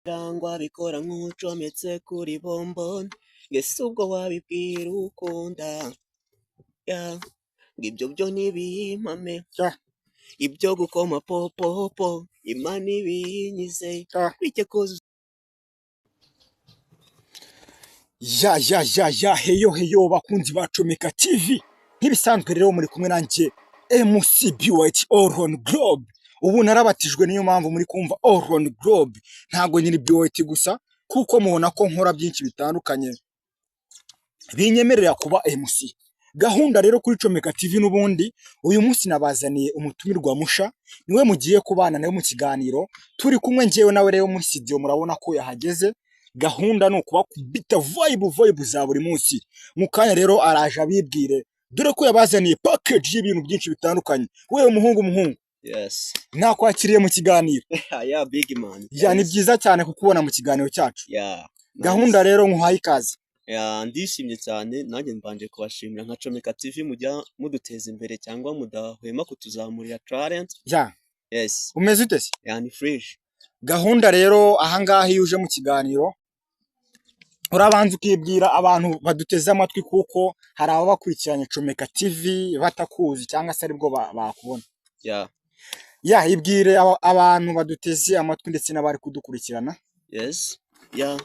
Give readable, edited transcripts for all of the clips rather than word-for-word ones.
Rangwa bikora nk'ucometse kuri bomboni, ngese ubwo wabibwira ukunda, ya ngibyo byo nibimpame, ibyo gukoma popopo imana ibinyize bike kuzuza. Ya heyo bakunzi bacomeka TV, nk'ibisanzwe rero muri kumwe nanjye MC Beauty All Globe. Ubu narabatijwe, niyo mpamvu muri kumva All Globe, ntago nyiri Beauty gusa, kuko mubona ko nkora byinshi bitandukanye binyemerera kuba MC. Gahunda rero kuri Comeka TV n'ubundi uyu munsi nabazaniye umutumirwa musha, niwe mugiye kubana nawe mu kiganiro, turi kumwe njyewe nawe rero muri studio, murabona ko yahageze. Gahunda no kuba kubita vibe za buri munsi. Mukanya rero araje abibwire, dore ko yabazaniye package y'ibintu byinshi bitandukanye. Wewe muhungu Yes, nakwakiriye mu kiganiro. ya big man. Ya ni byiza cyane kukubona mu kiganiro cyacu. Ya Gahunda rero nkuhaye ikaze. ya ndishimye cyane, nanjye mbanje kubashimira nka Comeka TV mujya muduteza imbere cyangwa mudahwema kutuzamurira talent. Ya Yes, umeze ute se? ya ni fresh. Gahunda rero ahangaha iyo uje mu kiganiro urabanza ukibwira abantu baduteze amatwi, kuko hari aba bakurikiranye Comeka TV batakuzi cyangwa se aribwo bakubona. Ya ibwire abantu baduteze amatwi ndetse n'abari kudukurikirana. Yes, ya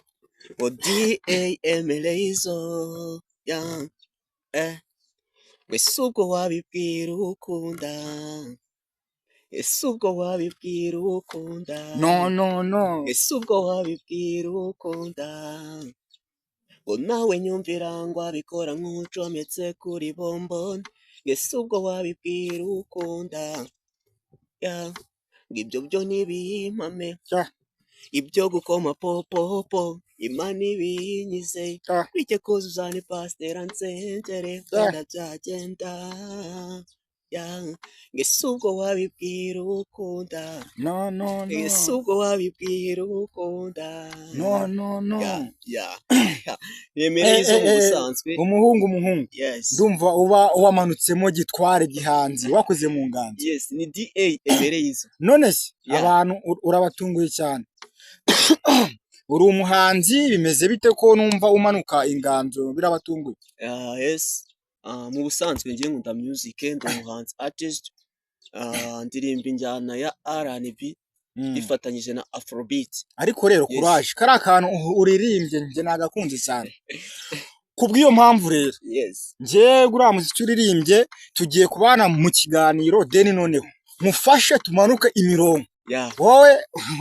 DAMLazo, ya wese ubwo wabibwira ukunda, ese ubwo wabibwira ukunda, No. ese ubwo wabibwira ukunda, ngo nawe nyumvira ngo abikora nk'ucometse kuri bomboni, ese ubwo wabibwira ukunda, ya ngibyo byo nibimpame, ibyo gukoma popopo imana ibinyize bike kuzuza ni pasitera nsengere kandi byagenda, ya ngese ubwo wabibwira ukunda, No. ese ubwo wabibwira ukunda, No. ya yemereye izo mu busanzwe. Umuhungu Yes, ndumva uba wamanutsemo gitware gihanzi wakoze mu nganzo. yes, ni DAMLazo izo. None se abantu urabatunguye cyane. Uri umuhanzi, bimeze bite ko numva umanuka inganzo birabatunguye? Yes, mu busanzwe ngiye nkunda music, ndi umuhanzi artist, ndirimba injyana ya R&B ifatanyije na Afrobeat. Ariko rero courage, kari akantu uririmbye nje nagakunze cyane. Kubw'iyo mpamvu rero Yes, nje gura muziki uririmbye tugiye kubana mu kiganiro, deni noneho mufashe tumanuke imirongo. Wowe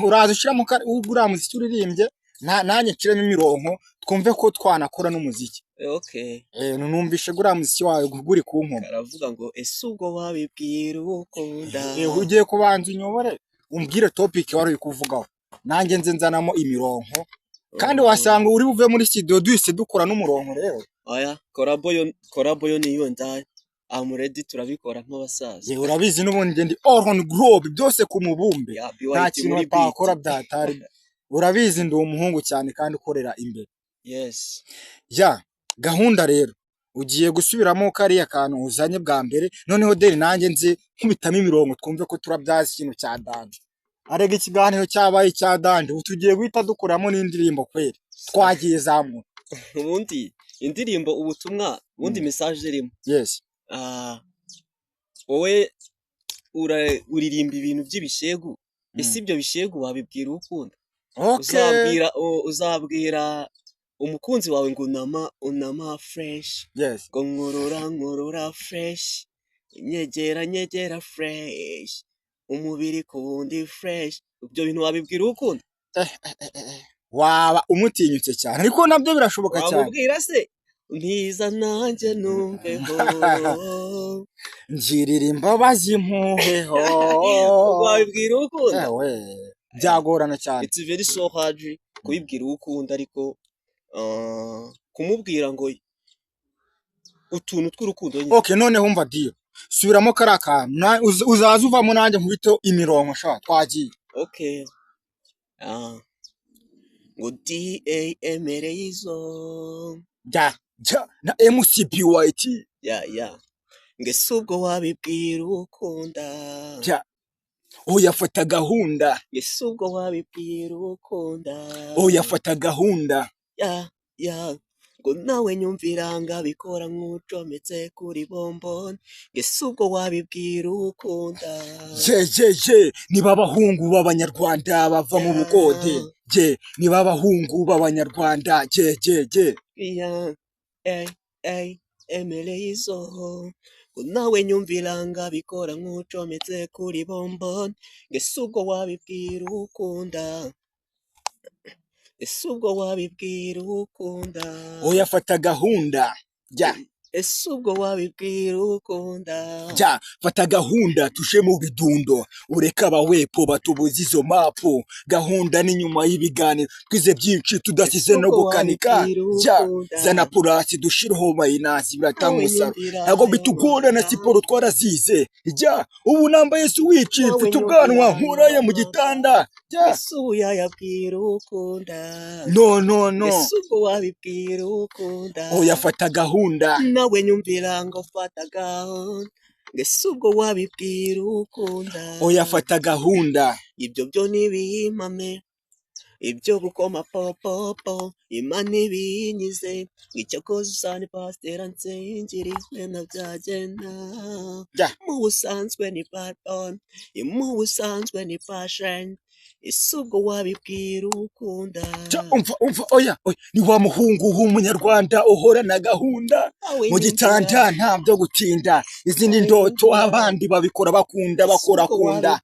uraza ushiramo gura muziki uririmbye, nanjye nshiremo imirongo, twumve ko twanakora n'umuziki. Okay. Numvishe gura muziki wawe guri ku nkoma. Aravuga ngo ese ubwo wabibwira ukunda. Ugiye kubanza unyobore umbwire topic wari kuvugaho, nanjye nze nzanamo imirongo, kandi wasanga uri buve muri studio duhise dukora n'umurongo rero. Oya, collabo yo niyo ndaye. I'm ready, turabikora nk'abasaza. Urabizi n'ubundi ndi All Globe byose ku mubumbe. Nta kintu batakora byatari. Urabizi ndi umuhungu cyane kandi ukorera imbere. Yes. Ya gahunda rero ugiye gusubiramo kariya kantu uzanye bwa mbere, noneho deni nanjye nze nkubitamo imirongo twumve ko turabyaza ikintu cya danje. Arega ikiganiro cyabaye cya danje, tugiye guhita dukoramo n'indirimbo kweri. Twagiye zamura. Ubundi indirimbo ubutumwa, ubundi message irimo. Yes. Wowe uririmba ibintu by'ibishegu, ese ibyo bishegu wabibwira ukunda. Uzabwira umukunzi wawe ngo unama fresh. Yes. Ngo nkurura fresh, nyegera fresh, umubiri kundi fresh. Ibyo bintu wabibwira ukunda. Waba umutinyutse cyane, ariko nabyo birashoboka cyane. Wabubwira se ntiza nanjye numveho, njirira imbabazi mpuheho. Wabibwira ukunda. Byagorana cyane. It's very so hard kubibwira ukunda, ariko kumubwira ngo utuntu tw'urukundo nyine. Okay, none humva dio, subiramo karaka, uzaza uvamo nanjye nkubito imirongo sha twagiye. Okay. Ngo DAMLazo na MC Beauty. Ya ngese ubwo wabibwira ukunda, oya fata gahunda, ese ubwo wabibwira ukunda oya fata gahunda, ya ngo nawe nyumvira ngabikora nk'ucometse kuri bomboni ese ubwo wabibwira ukunda niba abahungu b'abanyarwanda bava mu bukode, niba abahungu b'abanyarwanda, emereye izoho ngo nawe nyumvira ngabikora nk'ucometse kuri bomboni ese ubwo wabibwira ukunda ese ubwo wabibwira ukunda oya fata gahunda, ese ubwo wabibwira ukunda fata gahunda tuje mu bidundo, ureka abawepo batubuza izo mapu, gahunda ni nyuma y'ibiganiro twize byinshi tudasize no gukanika, zana purasi dushireho mayinasi biratanga umusaruro, ntabwo bitugora na siporo twarazize, ubu nambaye switch mfite ubwanwa nkuraye mu gitanda, ese ubu yayabwira ukunda no ese ubwo wabibwira ukunda oya fata gahunda, nawe nyumvira ngo fata gahunda ese ubwo wabibwira ukunda oya fata gahunda, ibyo byo nibihimame ibyo gukoma popopo imana ibinyize icyo koze usane pasitera nsengirizwe na byagenda mu busanzwe ni pardon mu busanzwe ni passion ese ubwo wabibwira ukunda umva oya ni wa muhungu w'umunyarwanda uhorana gahunda mu gitanda nta byo gutinda, izindi ndoto abandi babikora bakunda bakora kunda,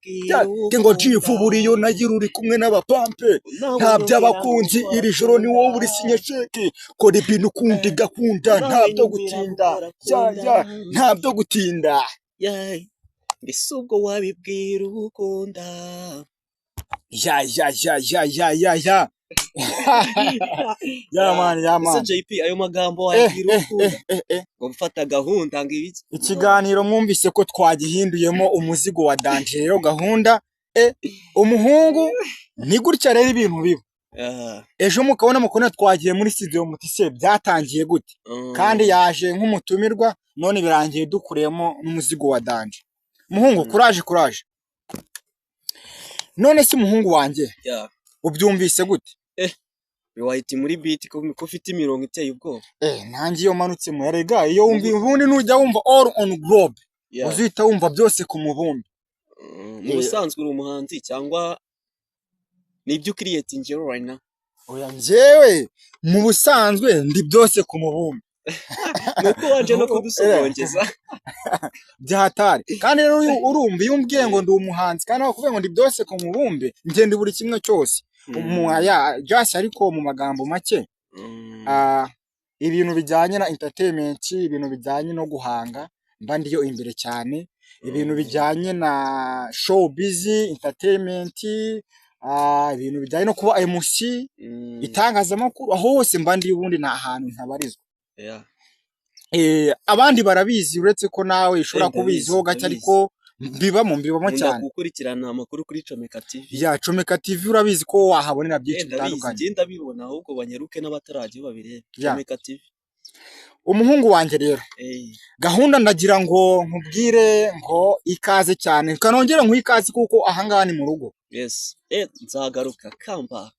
ngo jivu buriyo nagira uri kumwe n'abapampe, nta by'abakunzi iri joro ni wowe uri sinye sheke, kora ibintu ukundi gakunda nta byo gutinda, nta byo gutinda, ese ubwo wabibwira ukunda man JP ayo magambo wabibwira ukunda ngo mfata gahunda ngo ibiki ikiganiro mwumvise ko twagihinduyemo umuzigo wa danje, rero gahunda umuhungu ni gutya rero ibintu biba, ejo mukabona mukona twagiye muri studio mutise byatangiye gute, kandi yaje nk'umutumirwa none birangiye dukuremo n'umuzigo wa danje, muhungu kuraje none se muhungu wanjye ubyumvise gute wahita muri beat ko ufite imirongo iteye ubwoba nanjye iyo manutse mu yarega iyo wumva ubundi nujya wumva all on globe uzita wumva byose ku mubumbi, mu busanzwe uri umuhanzi cyangwa nibyo creating right now oya njyewe mu busanzwe ndi byose ku mubumbi nuko waje no kudusobongeza byahatari, kandi rero urumva iyo umbwiye ngo ndi umuhanzi kandi bakuvuga ngo ndi byose ku mubumbi ngende buri kimwe cyose just ariko mu magambo make ibintu bijyanye na entertainment, ibintu bijyanye no guhanga mba ndiyo imbere cyane, ibintu bijyanye na showbiz entertainment, ibintu bijyanye no kuba MC itangazamakuru, aho hose mba ndi ubundi nta hantu ntabarizwa, abandi barabizi uretse ko nawe ushobora kubiziho gake ariko mbibamo cyane gukurikirana amakuru kuri Comeka TV. Comeka TV urabizi ko wahabonera byinshi bitandukanye, ngenda bibona ahubwo banyeruke n'abataraje babirebe Comeka TV. Umuhungu wanjye rero gahunda ndagira ngo nkubwire ngo ikaze cyane, kanongera nk'ikaze kuko ahangaha ni mu rugo. Nzagaruka kamba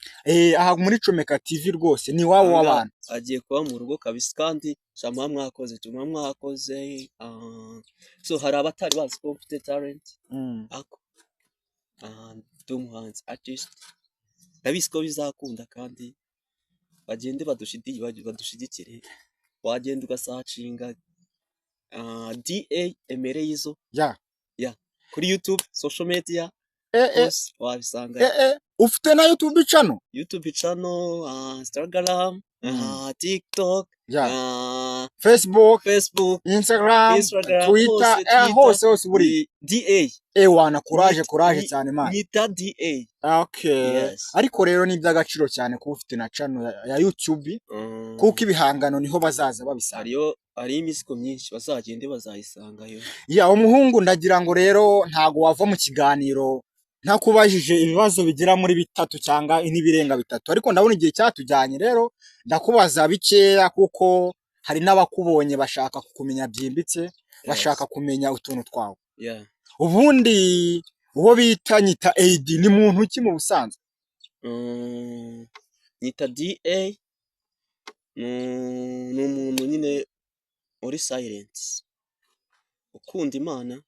aha muri Comeka TV rwose ni wabo w'abantu, agiye kuba mu rugo kabisa, kandi shama mwakoze tuma mwakoze so hari abatari bazi ko mfite talent ako umuhanzi artist ndabizi ko bizakunda, kandi bagende badushigikire, wagenda ugasacinga DA emereye izo kuri YouTube social media wabisanga. Ufite na YouTube channel Instagram, TikTok, Facebook, Instagram, Twitter, hose buri DA wana courage cyane man nita DA. Ariko rero ni by'agaciro cyane kuba ufite na channel ya YouTube kuko ibihangano niho bazaza babisanga, ari imisiko myinshi bazagende bazayisangayo. Umuhungu ndagira ngo rero ntago wava mu kiganiro ntakubajije ibibazo bigera muri 3 cyangwa n'ibirenga 3, ariko ndabona igihe cyatujyanye, rero ndakubaza bikeya kuko hari n'abakubonye bashaka kukumenya byimbitse, bashaka kumenya utuntu twawe. Ubundi uwo bita Nyita AD ni muntu ki mu busanzwe? Nyita DA ni umuntu nyine uri silent, ukunda Imana,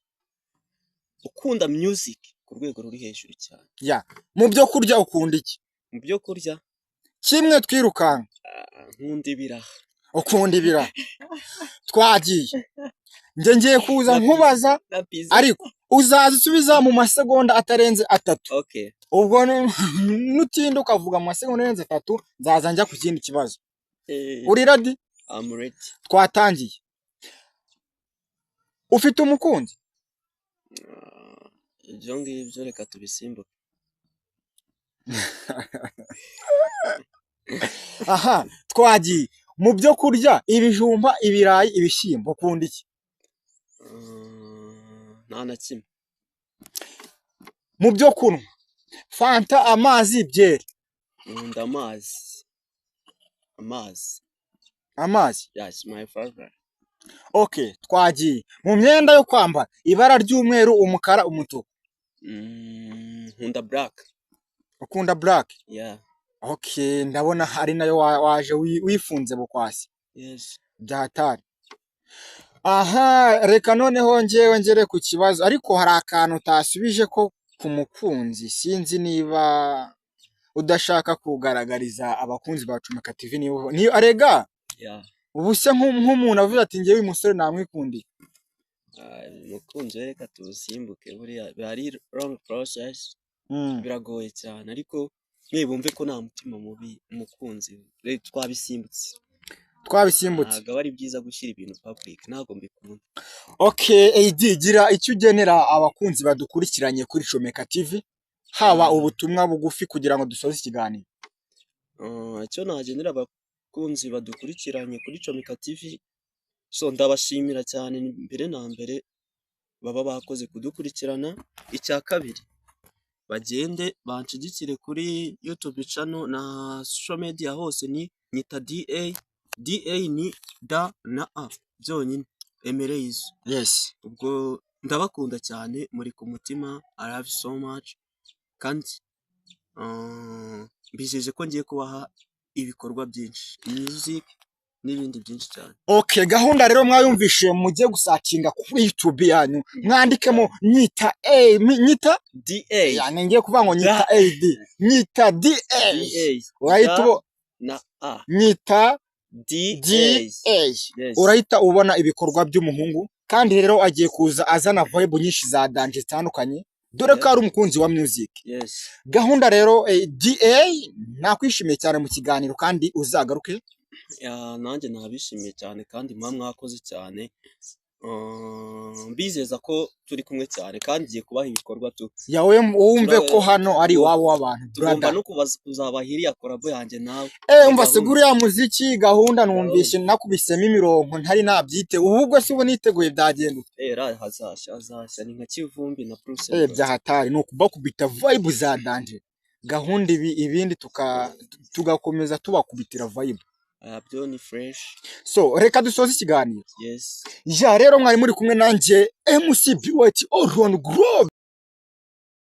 ukunda music ku rwego ruri hejuru cyane. Ya, mu byo kurya ukunda iki? Mu byo kurya Kimwe twirukanka. nkunda ibiraha. Ukunda ibiraha. Twagiye. Ngiye kuza nkubaza ariko uzaza usubiza mu masegonda atarenze 3. Okay. Ubwo nutinda ukavuga mu masegonda arenze 3 nzaza njya ku kindi kibazo. Uri ready? I'm ready. Twatangiye. Ufite umukunzi? Ibyo ngibyo reka tubisimbuke. Aha, twagiye. Mu byo kurya ibijumba, ibirayi, ibishyimbo ukunda iki? Nta na kimwe. Mu byo kunywa fanta, amazi, byeri? Nkunda amazi. Amazi? Yes, my favorite. Okay, twagiye. Mu myenda yo kwambara ibara ry'umweru, umukara, umutuku? Nkunda black. Ukunda black? Yeah. Okay, ndabona hari nayo waje wifunze bukwasi. Yes. Byahatari. Aha, reka noneho ngere ku kibazo ariko hari akantu utasubije ko ku mukunzi, sinzi niba udashaka kugaragariza abakunzi ba Chomeka TV ni arega. Yeah. Ubu se nk'umuntu avuze ati ngiye uyu musore namwikundiye. Mukunzi reka tusimbuke buriya bari long process. Biragoye cyane ariko mwebumve ko nta mutima mubi umukunzi twabisimbutse. Ntabwo ari byiza gushyira ibintu public, ntabwo mbikunda. Okay, AD gira icyo ugenera abakunzi badukurikiranye kuri Chomeka TV, haba ubutumwa bugufi kugira ngo dusoze ikiganiro. Icyo nagenera abakunzi badukurikiranye kuri Chomeka TV, so ndabashimira cyane mbere na mbere baba bakoze kudukurikirana. Icya kabiri, bagende banshigikire kuri YouTube channel na social media hose ni Nyita DA. DA ni da na a byonyine emereyizo. Yes. Ubwo ndabakunda cyane, muri ku mutima. I love you so much. Kandi bijeje ko ngiye kubaha ibikorwa byinshi, music n'ibindi byinshi cyane. Okay, gahunda rero mwayumvishe, mujye gusakinga kuri YouTube yanyu, mwandikemo Nyita Nyita DA. Yani ngiye kuvuga ngo Nyita AD, Nyita DA. Urahita na a Nyita DA. Urahita ubona ibikorwa by'umuhungu, kandi rero agiye kuza azana vibe nyinshi za danje zitandukanye, dore ko ari umukunzi wa music. Yes. Gahunda rero DA nakwishimiye cyane mu kiganiro kandi uzagaruke. Nanjye nabishimiye cyane kandi mwakoze cyane. Bizeza ko turi kumwe cyane kandi giye kubaha ibikorwa tu. Yawe wumve ko hano ari wabo w'abantu. Tugomba no kuzabahiriya korabo yanjye nawe. Umva seguru ya muziki gahunda numvishe nakubisemo imirongo ntari nabyite. Ubwo se ubu niteguye byagenda. Hazashya ni nka Kivumbi na Bruce. Byahatari no kubakubita vibe za danje. Gahunda ibindi tugakomeza tubakubitira vibe. Byo ni fresh. So reka dusoze ikiganiro. Yes. Ja rero mwari muri kumwe nanjye MCB White Oron Grob.